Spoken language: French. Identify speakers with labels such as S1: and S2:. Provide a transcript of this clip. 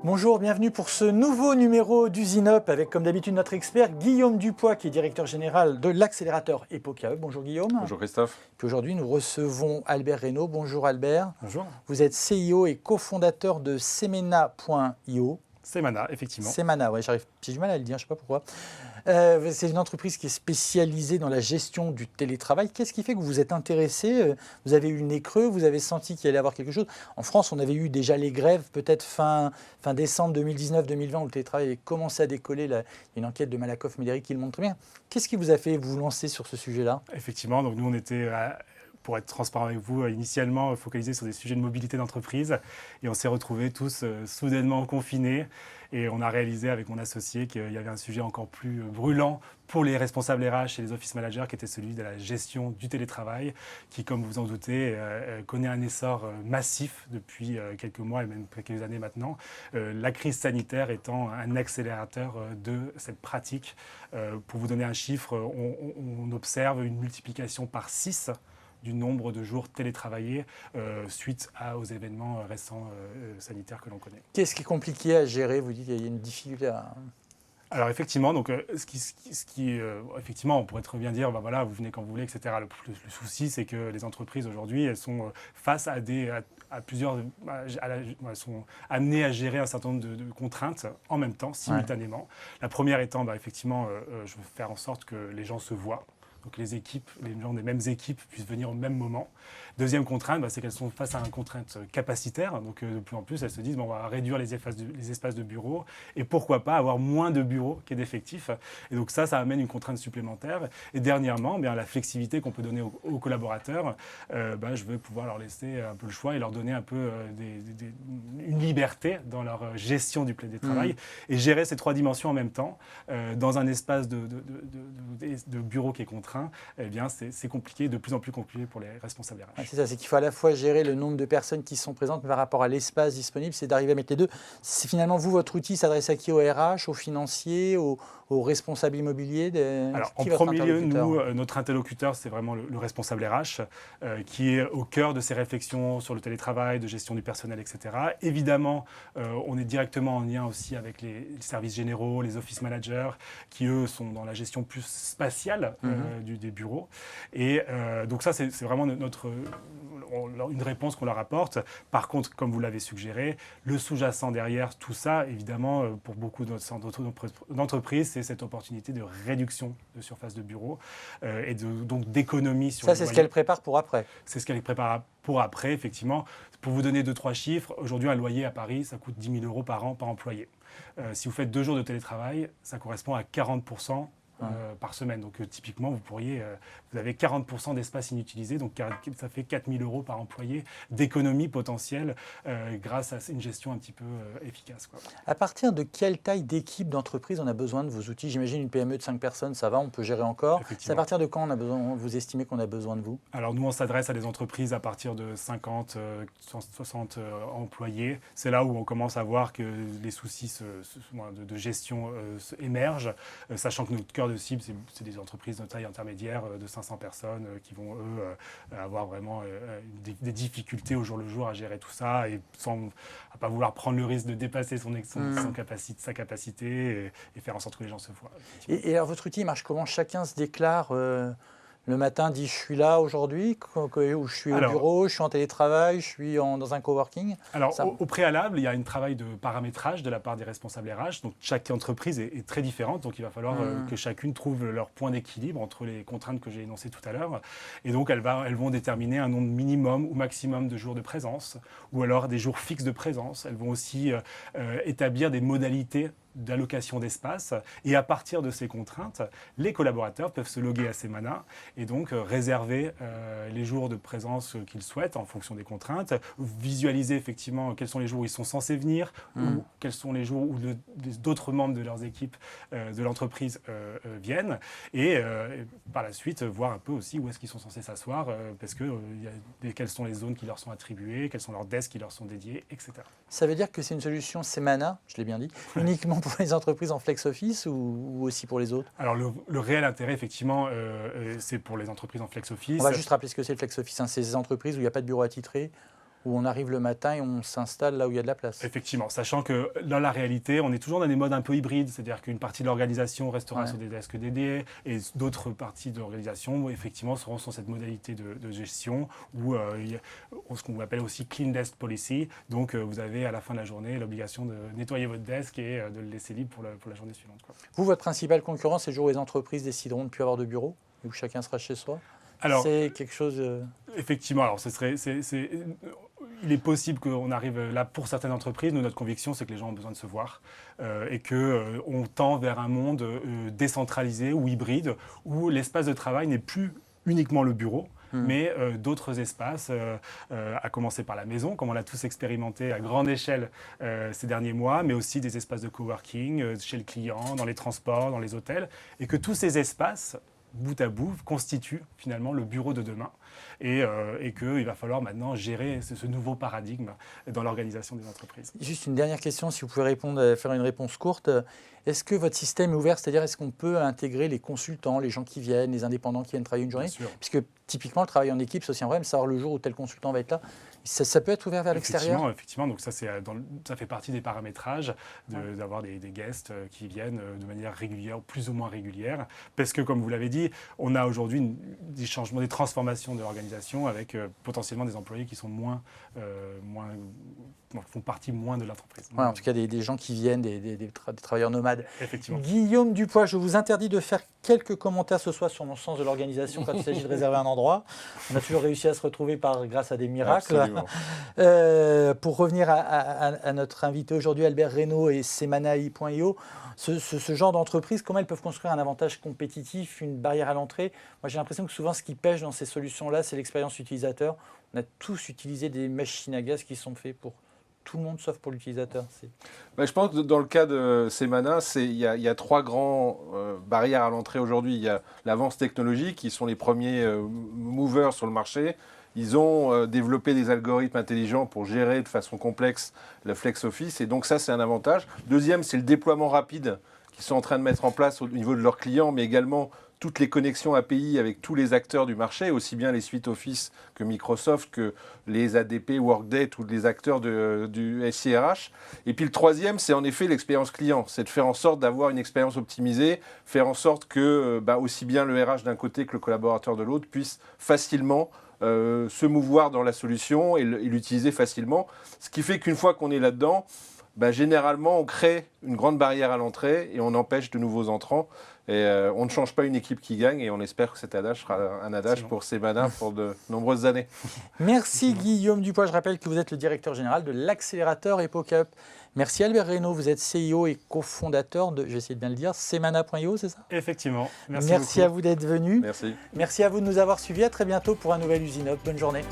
S1: Bonjour, bienvenue pour ce nouveau numéro d'Usine Up avec comme d'habitude notre expert Guillaume Dupois qui est directeur général de l'accélérateur EPOCAE. Bonjour Guillaume.
S2: Bonjour Christophe.
S1: Puis aujourd'hui nous recevons Albert Reynaud. Bonjour Albert.
S2: Bonjour.
S1: Vous êtes CIO et cofondateur de Semena.io.
S2: Semana, effectivement.
S1: Semana, ouais, j'ai du mal à le dire, je ne sais pas pourquoi. C'est une entreprise qui est spécialisée dans la gestion du télétravail. Qu'est-ce qui fait que vous vous êtes intéressé? Vous avez eu le nez creux, vous avez senti qu'il allait y avoir quelque chose. En France, on avait eu déjà les grèves, peut-être fin décembre 2019-2020, où le télétravail avait commencé à décoller. Il y a une enquête de Malakoff-Médéric qui le montre très bien. Qu'est-ce qui vous a fait vous lancer sur ce sujet-là?
S2: Effectivement, donc nous on était, pour être transparent avec vous, initialement focalisés sur des sujets de mobilité d'entreprise et on s'est retrouvés tous soudainement confinés et on a réalisé avec mon associé qu'il y avait un sujet encore plus brûlant pour les responsables RH et les office managers qui était celui de la gestion du télétravail qui, comme vous en doutez, connaît un essor massif depuis quelques mois et même quelques années maintenant. La crise sanitaire étant un accélérateur de cette pratique. Pour vous donner un chiffre, on observe une multiplication par 6 du nombre de jours télétravaillés suite aux événements récents sanitaires que l'on connaît.
S1: Qu'est-ce qui est compliqué à gérer? Vous dites qu'il y a une difficulté à...
S2: Alors effectivement, donc, effectivement, on pourrait très bien dire, ben voilà, vous venez quand vous voulez, etc. Le souci, c'est que les entreprises aujourd'hui, elles sont face à plusieurs, elles sont amenées à gérer un certain nombre de contraintes en même temps, simultanément. Ouais. La première étant, effectivement, je veux faire en sorte que les gens se voient. Donc les gens des mêmes équipes puissent venir au même moment. Deuxième contrainte, c'est qu'elles sont face à une contrainte capacitaire. Donc de plus en plus, elles se disent on va réduire les espaces de bureaux et pourquoi pas avoir moins de bureaux que d'effectifs. Et donc ça amène une contrainte supplémentaire. Et dernièrement, la flexibilité qu'on peut donner aux collaborateurs, je veux pouvoir leur laisser un peu le choix et leur donner un peu une liberté dans leur gestion du télétravail et gérer ces 3 dimensions en même temps dans un espace de bureau qui est contraint. C'est compliqué, de plus en plus compliqué pour les responsables RH.
S1: C'est ça, c'est qu'il faut à la fois gérer le nombre de personnes qui sont présentes par rapport à l'espace disponible, c'est d'arriver à mettre les deux. C'est finalement, vous, votre outil s'adresse à qui? Au RH, aux financiers, aux responsables immobiliers?
S2: Alors, en premier lieu, nous, notre interlocuteur, c'est vraiment le responsable RH, qui est au cœur de ces réflexions sur le télétravail, de gestion du personnel, etc. Évidemment, on est directement en lien aussi avec les services généraux, les office managers, qui, eux, sont dans la gestion plus spatiale des bureaux. Et donc ça, c'est vraiment une réponse qu'on leur apporte. Par contre, comme vous l'avez suggéré, le sous-jacent derrière tout ça, évidemment, pour beaucoup d'entreprises, c'est cette opportunité de réduction de surface de bureau et donc d'économie sur
S1: ça, c'est ce qu'elle prépare pour après.
S2: C'est ce qu'elle prépare pour après, effectivement. Pour vous donner 2-3 chiffres, aujourd'hui, un loyer à Paris, ça coûte 10 000 € par an par employé. Si vous faites 2 jours de télétravail, ça correspond à 40% par semaine. Donc typiquement, vous avez 40% d'espace inutilisé, donc ça fait 4 000 € par employé d'économie potentielle grâce à une gestion un petit peu efficace, quoi.
S1: À partir de quelle taille d'équipe d'entreprise on a besoin de vos outils? J'imagine une PME de 5 personnes, ça va, on peut gérer encore. C'est à partir de quand vous estimez qu'on a besoin de vous?
S2: Alors nous, on s'adresse à des entreprises à partir de 50, 60 employés. C'est là où on commence à voir que les soucis de gestion émergent, sachant que notre cœur de cible, c'est des entreprises de taille intermédiaire de 500 personnes qui vont, avoir vraiment des difficultés au jour le jour à gérer tout ça et sans pas vouloir prendre le risque de dépasser sa capacité et faire en sorte que les gens se voient.
S1: Et alors, votre outil marche comment? Chacun se déclare le matin, dit « je suis là aujourd'hui » ou « je suis au bureau, je suis en télétravail, je suis dans un coworking ».
S2: Alors, au préalable, il y a un travail de paramétrage de la part des responsables RH. Donc, chaque entreprise est très différente. Donc, il va falloir que chacune trouve leur point d'équilibre entre les contraintes que j'ai énoncées tout à l'heure. Et donc, elles vont déterminer un nombre minimum ou maximum de jours de présence ou alors des jours fixes de présence. Elles vont aussi établir des modalités d'allocation d'espace et à partir de ces contraintes, les collaborateurs peuvent se loguer à Semana et donc réserver les jours de présence qu'ils souhaitent en fonction des contraintes, visualiser effectivement quels sont les jours où ils sont censés venir ou quels sont les jours où d'autres membres de leurs équipes de l'entreprise viennent et par la suite voir un peu aussi où est-ce qu'ils sont censés s'asseoir parce que quelles sont les zones qui leur sont attribuées, quels sont leurs desks qui leur sont dédiés, etc.
S1: Ça veut dire que c'est une solution Semana, je l'ai bien dit, uniquement pour les entreprises en flex office ou aussi pour les autres?
S2: Alors le réel intérêt, effectivement, c'est pour les entreprises en flex office.
S1: On va juste rappeler ce que c'est le flex office. C'est ces entreprises où il n'y a pas de bureau attitré, où on arrive le matin et on s'installe là où il y a de la place.
S2: Effectivement, sachant que dans la réalité, on est toujours dans des modes un peu hybrides, c'est-à-dire qu'une partie de l'organisation restera sur des desks dédiés et d'autres parties de l'organisation, effectivement, seront sur cette modalité de gestion où il y a ce qu'on appelle aussi Clean Desk Policy. Donc, vous avez à la fin de la journée l'obligation de nettoyer votre desk et de le laisser libre pour la journée suivante, quoi.
S1: Vous, votre principal concurrent, c'est le jour où les entreprises décideront de ne plus avoir de bureau, où chacun sera chez soi?
S2: Alors,
S1: c'est quelque chose...
S2: Effectivement, alors il est possible qu'on arrive là pour certaines entreprises. Nous, notre conviction, c'est que les gens ont besoin de se voir et qu'on tend vers un monde décentralisé ou hybride où l'espace de travail n'est plus uniquement le bureau, mais d'autres espaces, à commencer par la maison, comme on l'a tous expérimenté à grande échelle ces derniers mois, mais aussi des espaces de coworking chez le client, dans les transports, dans les hôtels, et que tous ces espaces, bout à bout, constituent finalement le bureau de demain et qu'il va falloir maintenant gérer ce nouveau paradigme dans l'organisation des entreprises.
S1: Juste une dernière question, si vous pouvez faire une réponse courte. Est-ce que votre système est ouvert, c'est-à-dire est-ce qu'on peut intégrer les consultants, les gens qui viennent, les indépendants qui viennent travailler une journée?
S2: Bien sûr.
S1: Puisque typiquement, le travail en équipe, c'est aussi un problème, savoir le jour où tel consultant va être là. Ça peut être ouvert vers l'extérieur?
S2: Effectivement, donc ça fait partie des paramétrages d'avoir des guests qui viennent de manière régulière, plus ou moins régulière, parce que comme vous l'avez dit, on a aujourd'hui des changements, des transformations de l'organisation avec potentiellement des employés qui sont font partie moins de l'entreprise.
S1: Ouais, en tout cas, des gens qui viennent, des travailleurs nomades.
S2: Effectivement.
S1: Guillaume Dupois, je vous interdis de faire quelques commentaires ce soir sur mon sens de l'organisation quand il s'agit de réserver un endroit. On a toujours réussi à se retrouver grâce à des miracles. Pour revenir à notre invité aujourd'hui, Albert Reynaud et Semana.io, ce genre d'entreprise, comment elles peuvent construire un avantage compétitif, une barrière à l'entrée? Moi, j'ai l'impression que souvent, ce qui pêche dans ces solutions-là, c'est l'expérience utilisateur. On a tous utilisé des machines à gaz qui sont faites pour tout le monde sauf pour l'utilisateur.
S3: Je pense que dans le cas de Semana, il y a trois grands barrières à l'entrée aujourd'hui. Il y a l'avance technologique, qui sont les premiers movers sur le marché. Ils ont développé des algorithmes intelligents pour gérer de façon complexe le flex office. Et donc ça, c'est un avantage. Deuxième, c'est le déploiement rapide qu'ils sont en train de mettre en place au niveau de leurs clients, mais également toutes les connexions API avec tous les acteurs du marché, aussi bien les suites Office que Microsoft, que les ADP, Workday, tous les acteurs du SIRH. Et puis le troisième, c'est en effet l'expérience client. C'est de faire en sorte d'avoir une expérience optimisée, faire en sorte que aussi bien le RH d'un côté que le collaborateur de l'autre puisse facilement se mouvoir dans la solution et l'utiliser facilement. Ce qui fait qu'une fois qu'on est là-dedans, généralement, on crée une grande barrière à l'entrée et on empêche de nouveaux entrants. Et on ne change pas une équipe qui gagne et on espère que cet adage sera un adage pour Semana pour de nombreuses années.
S1: Merci Guillaume Dupois. Je rappelle que vous êtes le directeur général de l'accélérateur EpoCup. Merci Albert Reynaud, vous êtes CIO et cofondateur de, j'essaie de bien le dire, Semana.io, c'est ça?
S2: Effectivement.
S1: Merci à vous d'être venu.
S3: Merci.
S1: Merci à vous de nous avoir suivis. À très bientôt pour un nouvel Usine Up. Bonne journée.